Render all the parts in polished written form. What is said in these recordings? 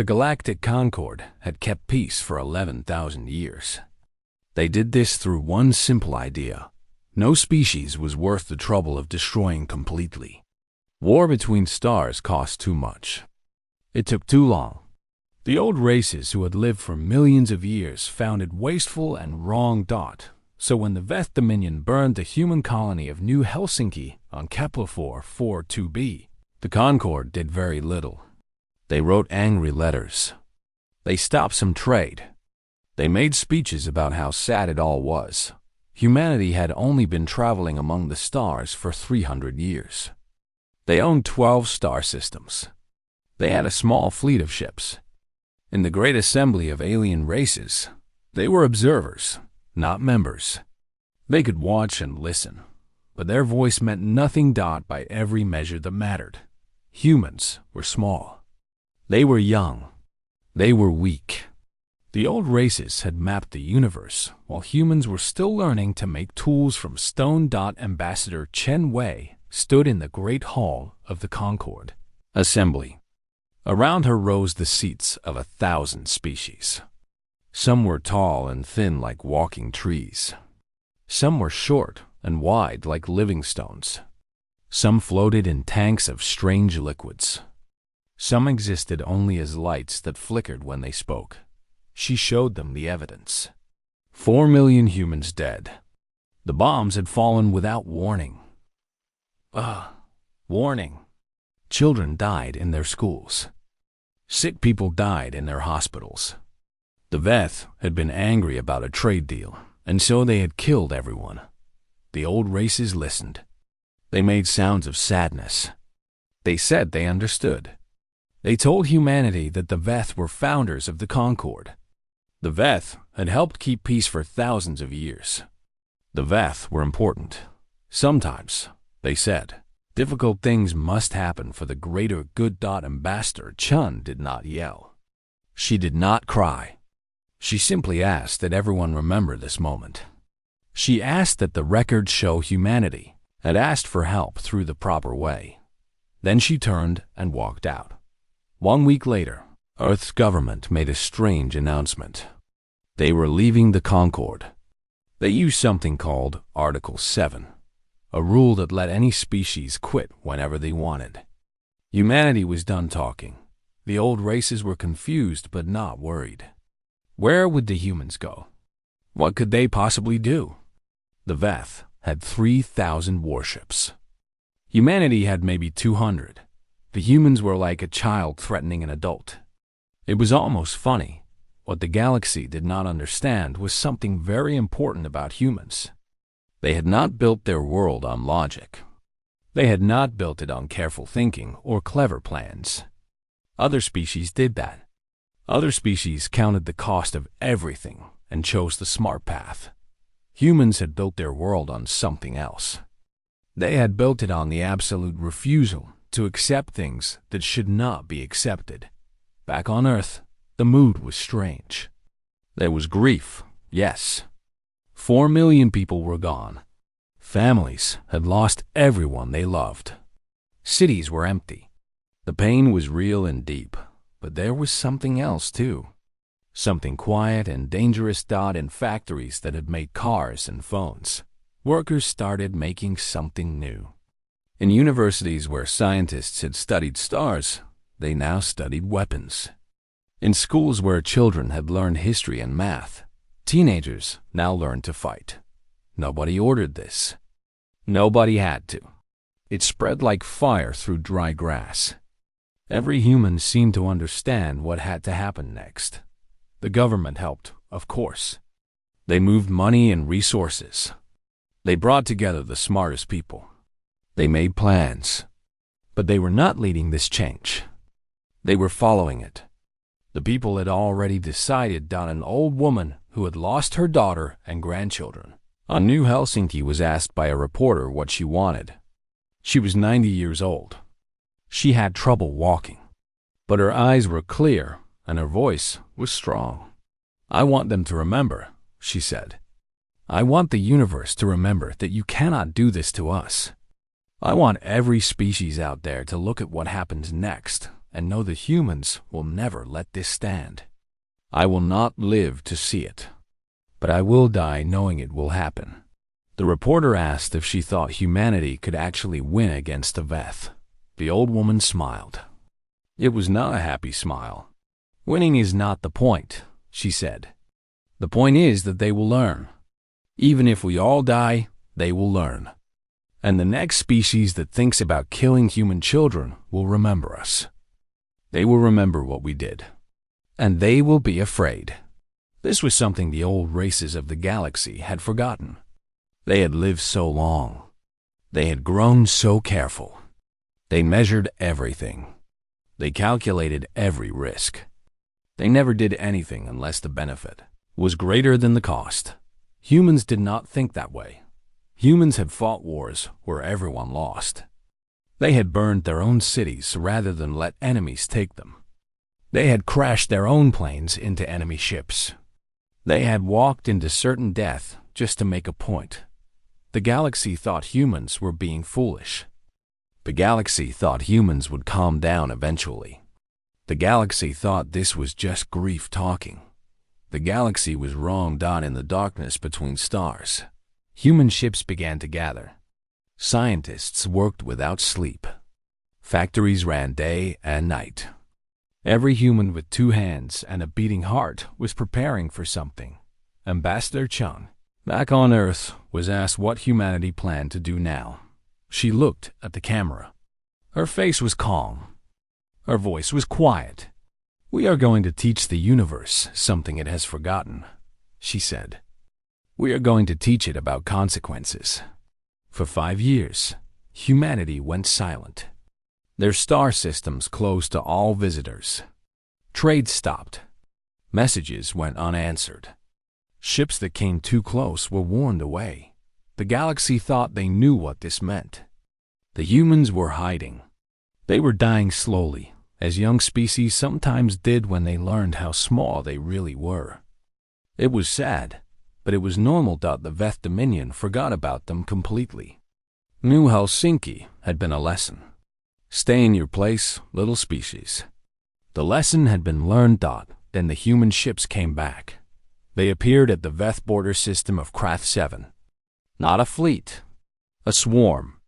The Galactic Concord had kept peace for 11,000 years. They did this through one simple idea. No species was worth the trouble of destroying completely. War between stars cost too much. It took too long. The old races who had lived for millions of years found it wasteful and wrong. So when the Veth Dominion burned the human colony of New Helsinki on Kepler 442b, the Concord did very little. They wrote angry letters. They stopped some trade. They made speeches about how sad it all was. Humanity had only been traveling among the stars for 300 years. They owned 12 star systems. They had a small fleet of ships. In the great assembly of alien races, they were observers, not members. They could watch and listen, but their voice meant nothing. By every measure that mattered, humans were small. They were young. They were weak. The old races had mapped the universe, while humans were still learning to make tools from stone. Ambassador Chen Wei stood in the great hall of the Concord Assembly. Around her rose the seats of 1,000 species. Some were tall and thin like walking trees. Some were short and wide like living stones. Some floated in tanks of strange liquids. Some existed only as lights that flickered when they spoke. She showed them the evidence. 4 million humans dead. The bombs had fallen without warning. Warning. Children died in their schools. Sick people died in their hospitals. The Veth had been angry about a trade deal, and so they had killed everyone. The old races listened. They made sounds of sadness. They said they understood. They told humanity that the Veth were founders of the Concord. The Veth had helped keep peace for thousands of years. The Veth were important. Sometimes, they said, difficult things must happen for the greater good. Ambassador Chun did not yell. She did not cry. She simply asked that everyone remember this moment. She asked that the records show humanity had asked for help through the proper way. Then she turned and walked out. 1 week later, Earth's government made a strange announcement. They were leaving the Concord. They used something called Article 7, a rule that let any species quit whenever they wanted. Humanity was done talking. The old races were confused but not worried. Where would the humans go? What could they possibly do? The Veth had 3,000 warships. Humanity had maybe 200. The humans were like a child threatening an adult. It was almost funny. What the galaxy did not understand was something very important about humans. They had not built their world on logic. They had not built it on careful thinking or clever plans. Other species did that. Other species counted the cost of everything and chose the smart path. Humans had built their world on something else. They had built it on the absolute refusal to accept things that should not be accepted. Back on Earth, the mood was strange. There was grief, yes. 4 million people were gone. Families had lost everyone they loved. Cities were empty. The pain was real and deep, but there was something else too. Something quiet and dangerous. In factories that had made cars and phones, workers started making something new. In universities where scientists had studied stars, they now studied weapons. In schools where children had learned history and math, teenagers now learned to fight. Nobody ordered this. Nobody had to. It spread like fire through dry grass. Every human seemed to understand what had to happen next. The government helped, of course. They moved money and resources. They brought together the smartest people. They made plans. But they were not leading this change. They were following it. The people had already decided. An old woman who had lost her daughter and grandchildren on New Helsinki was asked by a reporter what she wanted. She was 90 years old. She had trouble walking, but her eyes were clear and her voice was strong. "I want them to remember," she said. "I want the universe to remember that you cannot do this to us. I want every species out there to look at what happens next and know the humans will never let this stand. I will not live to see it, but I will die knowing it will happen." The reporter asked if she thought humanity could actually win against the Veth. The old woman smiled. It was not a happy smile. "Winning is not the point," she said. "The point is that they will learn. Even if we all die, they will learn. And the next species that thinks about killing human children will remember us. They will remember what we did. And they will be afraid." This was something the old races of the galaxy had forgotten. They had lived so long. They had grown so careful. They measured everything. They calculated every risk. They never did anything unless the benefit was greater than the cost. Humans did not think that way. Humans had fought wars where everyone lost. They had burned their own cities rather than let enemies take them. They had crashed their own planes into enemy ships. They had walked into certain death just to make a point. The galaxy thought humans were being foolish. The galaxy thought humans would calm down eventually. The galaxy thought this was just grief talking. The galaxy was wrong. In the darkness between stars, human ships began to gather. Scientists worked without sleep. Factories ran day and night. Every human with 2 hands and a beating heart was preparing for something. Ambassador Chung, back on Earth, was asked what humanity planned to do now. She looked at the camera. Her face was calm. Her voice was quiet. "We are going to teach the universe something it has forgotten," she said. "We are going to teach it about consequences." For 5 years, humanity went silent. Their star systems closed to all visitors. Trade stopped. Messages went unanswered. Ships that came too close were warned away. The galaxy thought they knew what this meant. The humans were hiding. They were dying slowly, as young species sometimes did when they learned how small they really were. It was sad, but it was normal. The Veth Dominion forgot about them completely. New Helsinki had been a lesson. Stay in your place, little species. The lesson had been learned. Then the human ships came back. They appeared at the Veth border system of Krath 7. Not a fleet, a swarm.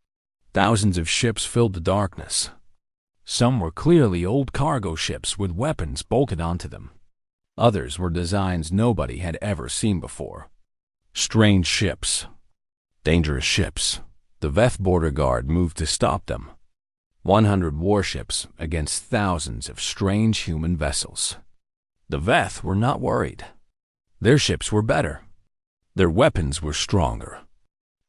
Thousands of ships filled the darkness. Some were clearly old cargo ships with weapons bolted onto them. Others were designs nobody had ever seen before. Strange ships. Dangerous ships. The Veth border guard moved to stop them. 100 warships against thousands of strange human vessels. The Veth were not worried. Their ships were better. Their weapons were stronger.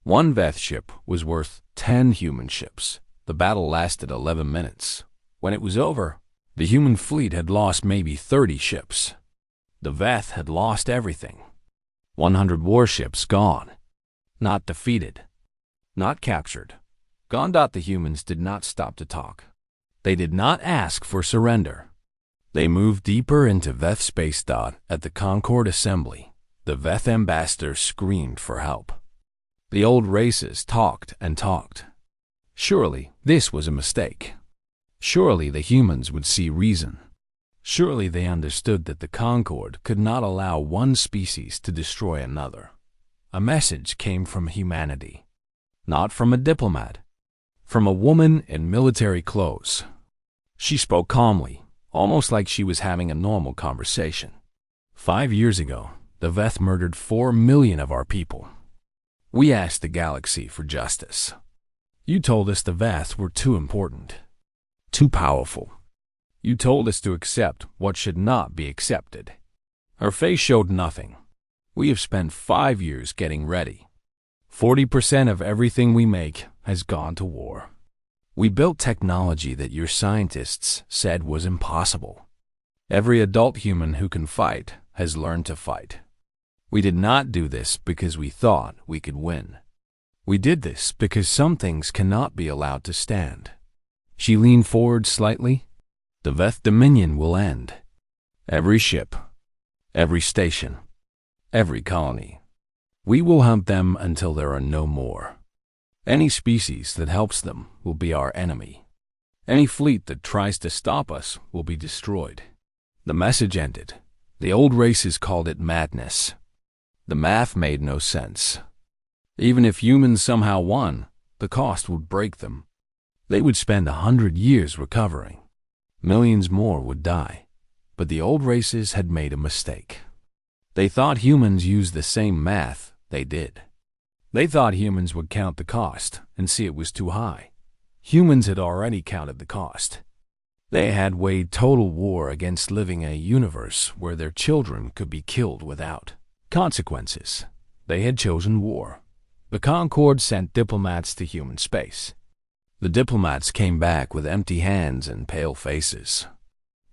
One Veth ship was worth 10 human ships. The battle lasted 11 minutes. When it was over, the human fleet had lost maybe 30 ships. The Veth had lost everything. 100 warships gone. Not defeated. Not captured. Gone. The humans did not stop to talk. They did not ask for surrender. They moved deeper into Veth space. At the Concord Assembly, the Veth ambassador screamed for help. The old races talked and talked. Surely this was a mistake. Surely the humans would see reason. Surely they understood that the Concord could not allow one species to destroy another. A message came from humanity. Not from a diplomat. From a woman in military clothes. She spoke calmly, almost like she was having a normal conversation. 5 years ago, the Veth murdered 4 million of our people. We asked the galaxy for justice. You told us the Veth were too important, too powerful. You told us to accept what should not be accepted. Her face showed nothing. We have spent 5 years getting ready. 40% of everything we make has gone to war. We built technology that your scientists said was impossible. Every adult human who can fight has learned to fight. We did not do this because we thought we could win. We did this because some things cannot be allowed to stand. She leaned forward slightly. The Veth Dominion will end. Every ship, every station, every colony. We will hunt them until there are no more. Any species that helps them will be our enemy. Any fleet that tries to stop us will be destroyed." The message ended. The old races called it madness. The math made no sense. Even if humans somehow won, the cost would break them. They would spend 100 years recovering. Millions more would die. But the old races had made a mistake. They thought humans used the same math they did. They thought humans would count the cost and see it was too high. Humans had already counted the cost. They had weighed total war against living a universe where their children could be killed without consequences. They had chosen war. The Concorde sent diplomats to human space. The diplomats came back with empty hands and pale faces.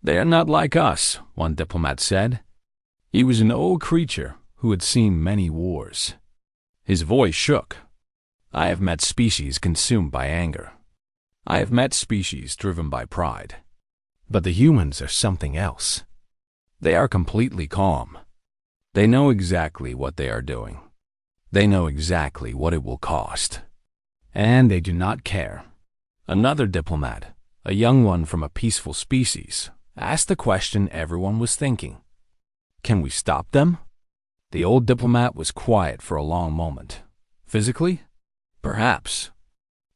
"They are not like us," one diplomat said. He was an old creature who had seen many wars. His voice shook. "I have met species consumed by anger. I have met species driven by pride. But the humans are something else. They are completely calm. They know exactly what they are doing. They know exactly what it will cost. And they do not care." Another diplomat, a young one from a peaceful species, asked the question everyone was thinking. "Can we stop them?" The old diplomat was quiet for a long moment. "Physically? Perhaps.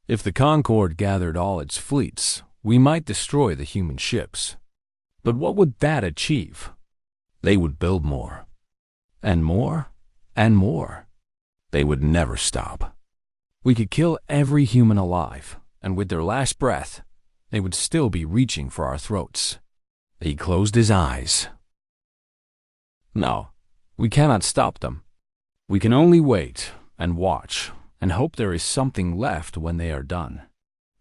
If the Concorde gathered all its fleets, we might destroy the human ships. But what would that achieve? They would build more. And more. And more. They would never stop. We could kill every human alive, and with their last breath, they would still be reaching for our throats." He closed his eyes. "No, we cannot stop them. We can only wait and watch and hope there is something left when they are done."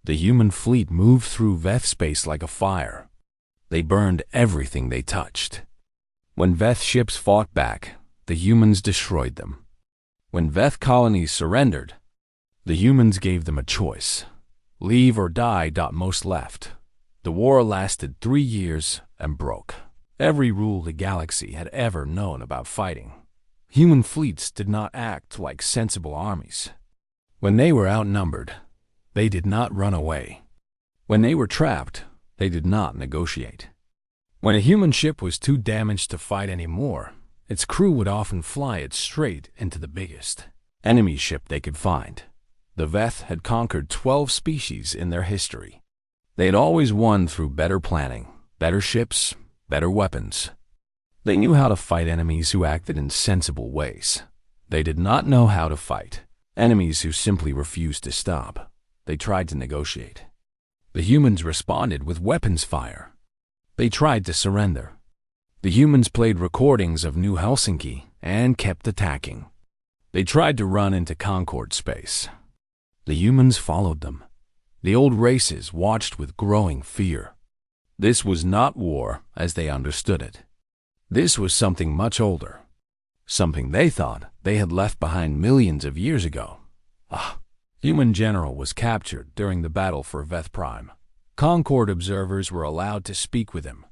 The human fleet moved through Veth space like a fire. They burned everything they touched. When Veth ships fought back, the humans destroyed them. When Veth colonies surrendered, the humans gave them a choice. Leave or die. Most left. The war lasted 3 years and broke every rule the galaxy had ever known about fighting. Human fleets did not act like sensible armies. When they were outnumbered, they did not run away. When they were trapped, they did not negotiate. When a human ship was too damaged to fight anymore, its crew would often fly it straight into the biggest enemy ship they could find. The Veth had conquered 12 species in their history. They had always won through better planning, better ships, better weapons. They knew how to fight enemies who acted in sensible ways. They did not know how to fight enemies who simply refused to stop. They tried to negotiate. The humans responded with weapons fire. They tried to surrender. The humans played recordings of New Helsinki and kept attacking. They tried to run into Concorde space. The humans followed them. The old races watched with growing fear. This was not war as they understood it. This was something much older. Something they thought they had left behind millions of years ago. Human general was captured during the battle for Veth Prime. Concorde observers were allowed to speak with him.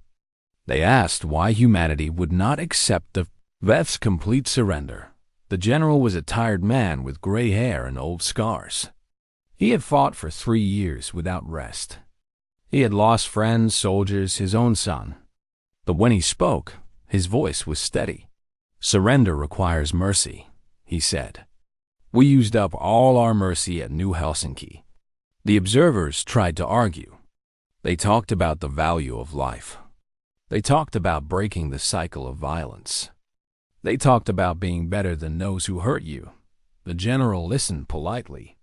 They asked why humanity would not accept the Veth's complete surrender. The general was a tired man with gray hair and old scars. He had fought for 3 years without rest. He had lost friends, soldiers, his own son. But when he spoke, his voice was steady. "Surrender requires mercy," he said. "We used up all our mercy at New Helsinki." The observers tried to argue. They talked about the value of life. They talked about breaking the cycle of violence. They talked about being better than those who hurt you. The general listened politely.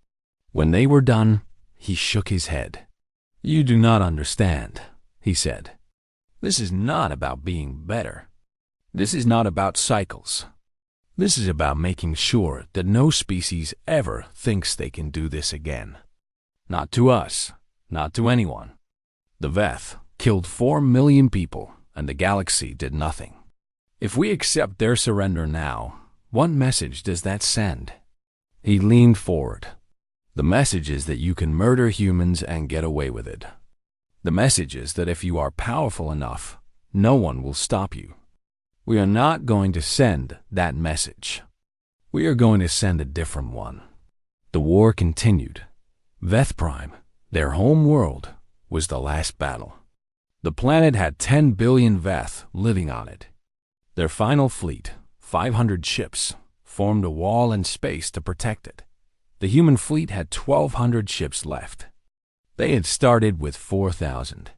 When they were done, he shook his head. "You do not understand," he said. "This is not about being better. This is not about cycles. This is about making sure that no species ever thinks they can do this again. Not to us, not to anyone. The Veth killed 4 million people, and the galaxy did nothing. If we accept their surrender now, what message does that send?" He leaned forward. "The message is that you can murder humans and get away with it. The message is that if you are powerful enough, no one will stop you. We are not going to send that message. We are going to send a different one." The war continued. Veth Prime, their home world, was the last battle. The planet had 10 billion Veth living on it. Their final fleet, 500 ships, formed a wall in space to protect it. The human fleet had 1,200 ships left. They had started with 4,000.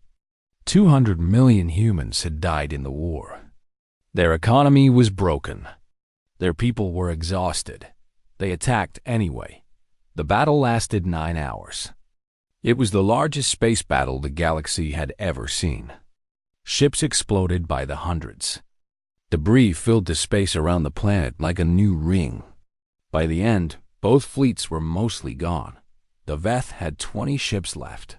200 million humans had died in the war. Their economy was broken. Their people were exhausted. They attacked anyway. The battle lasted 9 hours. It was the largest space battle the galaxy had ever seen. Ships exploded by the hundreds. Debris filled the space around the planet like a new ring. By the end, both fleets were mostly gone. The Veth had 20 ships left.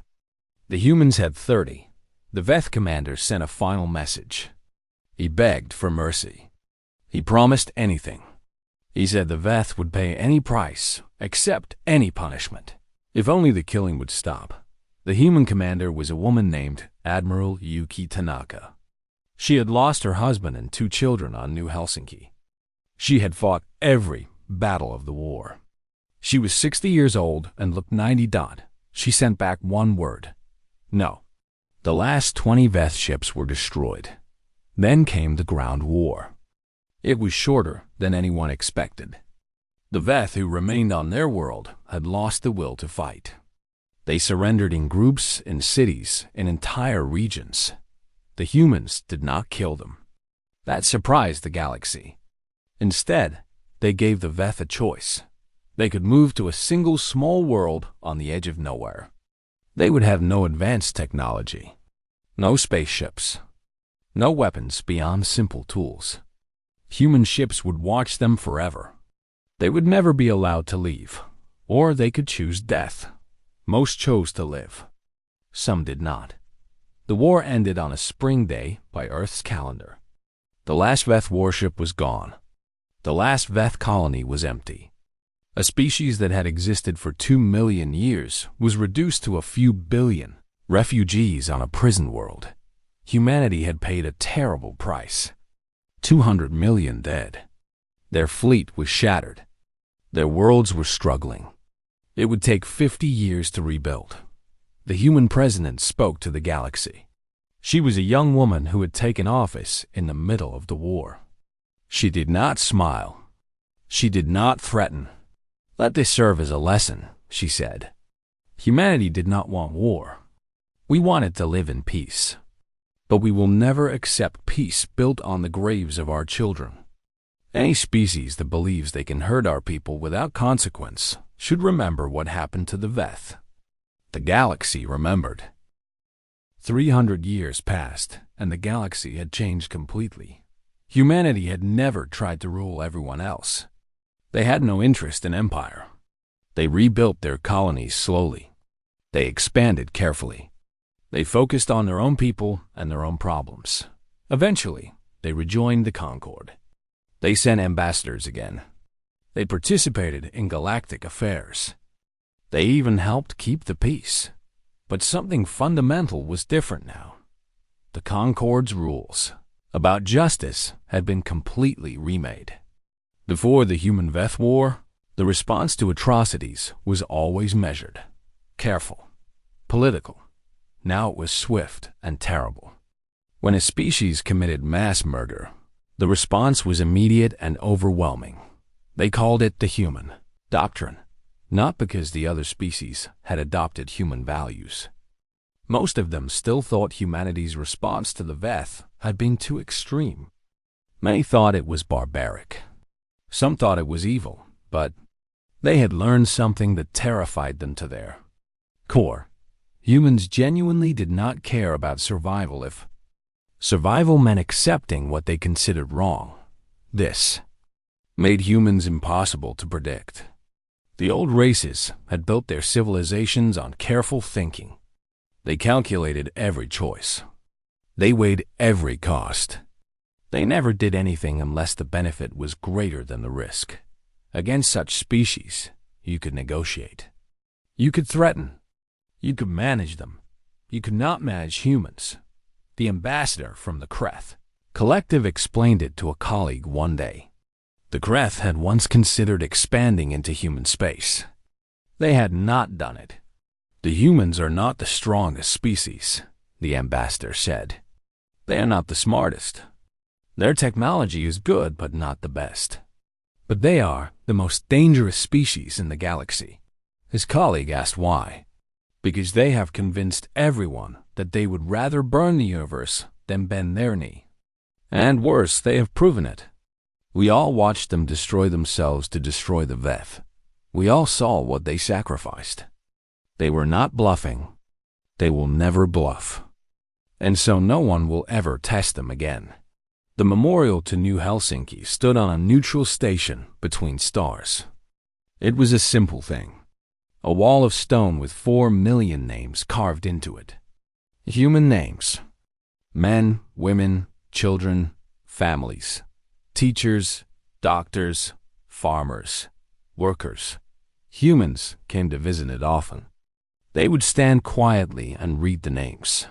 The humans had 30. The Veth commander sent a final message. He begged for mercy. He promised anything. He said the Veth would pay any price, accept any punishment, if only the killing would stop. The human commander was a woman named Admiral Yuki Tanaka. She had lost her husband and 2 children on New Helsinki. She had fought every battle of the war. She was 60 years old and looked 90. She sent back one word. No. The last 20 Veth ships were destroyed. Then came the ground war. It was shorter than anyone expected. The Veth who remained on their world had lost the will to fight. They surrendered in groups, in cities, in entire regions. The humans did not kill them. That surprised the galaxy. Instead, they gave the Veth a choice. They could move to a single small world on the edge of nowhere. They would have no advanced technology, no spaceships, no weapons beyond simple tools. Human ships would watch them forever. They would never be allowed to leave, or they could choose death. Most chose to live. Some did not. The war ended on a spring day by Earth's calendar. The last Veth warship was gone. The last Veth colony was empty. A species that had existed for 2 million years was reduced to a few billion, refugees on a prison world. Humanity had paid a terrible price. 200 million dead. Their fleet was shattered. Their worlds were struggling. It would take 50 years to rebuild. The human president spoke to the galaxy. She was a young woman who had taken office in the middle of the war. She did not smile. She did not threaten. Let this serve as a lesson, she said. Humanity did not want war. We wanted to live in peace. But we will never accept peace built on the graves of our children. Any species that believes they can hurt our people without consequence should remember what happened to the Veth. The galaxy remembered. 300 years passed, and the galaxy had changed completely. Humanity had never tried to rule everyone else. They had no interest in empire. They rebuilt their colonies slowly. They expanded carefully. They focused on their own people and their own problems. Eventually, they rejoined the Concord. They sent ambassadors again. They participated in galactic affairs. They even helped keep the peace. But something fundamental was different now. The Concord's rules about justice had been completely remade. Before the Human Veth War, the response to atrocities was always measured, careful, political. Now it was swift and terrible. When a species committed mass murder, the response was immediate and overwhelming. They called it the human doctrine, not because the other species had adopted human values. Most of them still thought humanity's response to the Veth had been too extreme. Many thought it was barbaric. Some thought it was evil, but they had learned something that terrified them to their core. Humans genuinely did not care about survival if survival meant accepting what they considered wrong. This made humans impossible to predict. The old races had built their civilizations on careful thinking. They calculated every choice. They weighed every cost. They never did anything unless the benefit was greater than the risk. Against such species, you could negotiate. You could threaten. You could manage them. You could not manage humans. The ambassador from the Kreth Collective explained it to a colleague one day. The Kreth had once considered expanding into human space. They had not done it. The humans are not the strongest species, the ambassador said. They are not the smartest. Their technology is good, but not the best. But they are the most dangerous species in the galaxy. His colleague asked why. Because they have convinced everyone that they would rather burn the universe than bend their knee. And worse, they have proven it. We all watched them destroy themselves to destroy the Veth. We all saw what they sacrificed. They were not bluffing. They will never bluff. And so no one will ever test them again. The memorial to New Helsinki stood on a neutral station between stars. It was a simple thing. A wall of stone with 4 million names carved into it. Human names. Men, women, children, families, teachers, doctors, farmers, workers. Humans came to visit it often. They would stand quietly and read the names.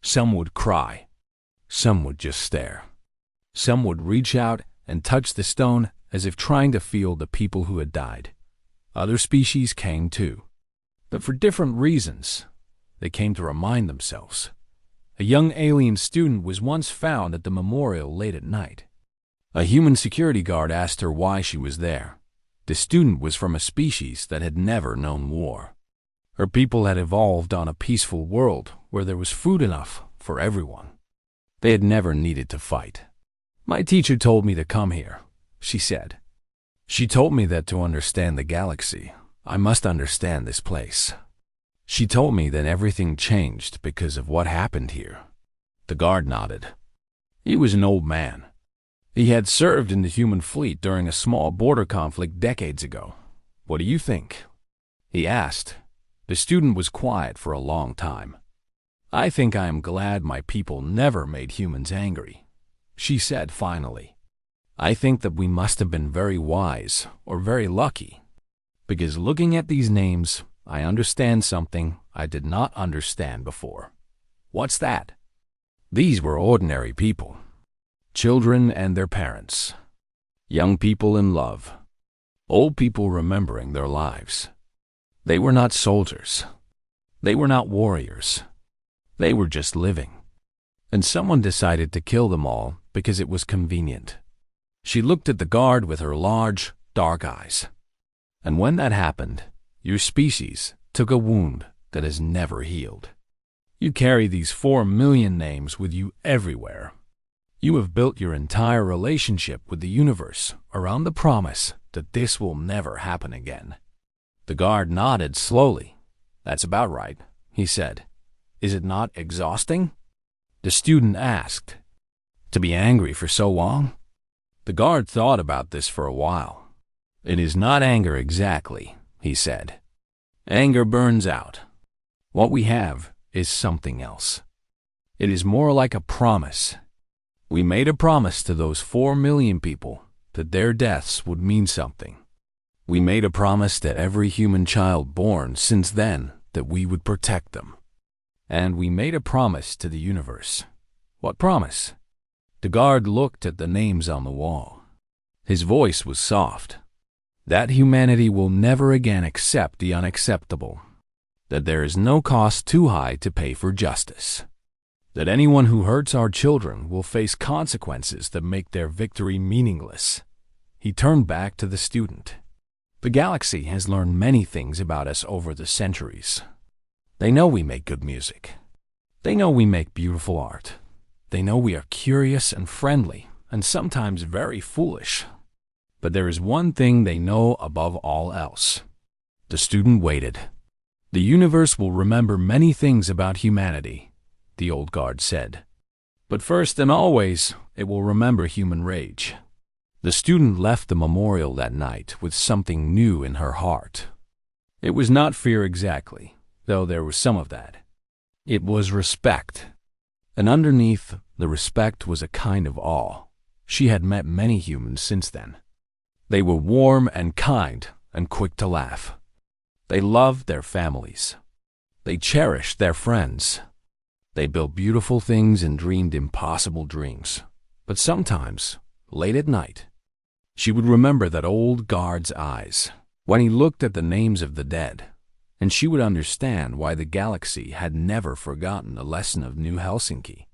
Some would cry. Some would just stare. Some would reach out and touch the stone as if trying to feel the people who had died. Other species came too, but for different reasons. They came to remind themselves. A young alien student was once found at the memorial late at night. A human security guard asked her why she was there. The student was from a species that had never known war. Her people had evolved on a peaceful world where there was food enough for everyone. They had never needed to fight. My teacher told me to come here, she said. She told me that to understand the galaxy, I must understand this place. She told me that everything changed because of what happened here. The guard nodded. He was an old man. He had served in the human fleet during a small border conflict decades ago. What do you think? He asked. The student was quiet for a long time. I think I am glad my people never made humans angry, she said finally. I think that we must have been very wise or very lucky, because looking at these names, I understand something I did not understand before. What's that? These were ordinary people, children and their parents, young people in love, old people remembering their lives. They were not soldiers. They were not warriors. They were just living. And someone decided to kill them all because it was convenient. She looked at the guard with her large, dark eyes. And when that happened, your species took a wound that has never healed. You carry these 4 million names with you everywhere. You have built your entire relationship with the universe around the promise that this will never happen again. The guard nodded slowly. That's about right, he said. Is it not exhausting? The student asked. To be angry for so long? The guard thought about this for a while. It is not anger exactly, he said. Anger burns out. What we have is something else. It is more like a promise. We made a promise to those 4 million people that their deaths would mean something. We made a promise to every human child born since then that we would protect them. And we made a promise to the universe. What promise? The guard looked at the names on the wall. His voice was soft. That humanity will never again accept the unacceptable. That there is no cost too high to pay for justice. That anyone who hurts our children will face consequences that make their victory meaningless. He turned back to the student. The galaxy has learned many things about us over the centuries. They know we make good music. They know we make beautiful art. They know we are curious and friendly, and sometimes very foolish. But there is one thing they know above all else. The student waited. The universe will remember many things about humanity, the old guard said. But first and always, it will remember human rage. The student left the memorial that night with something new in her heart. It was not fear exactly, though there was some of that. It was respect. And underneath the respect was a kind of awe. She had met many humans since then. They were warm and kind and quick to laugh. They loved their families. They cherished their friends. They built beautiful things and dreamed impossible dreams. But sometimes, late at night, she would remember that old guard's eyes when he looked at the names of the dead. and she would understand why the galaxy had never forgotten the lesson of New Helsinki.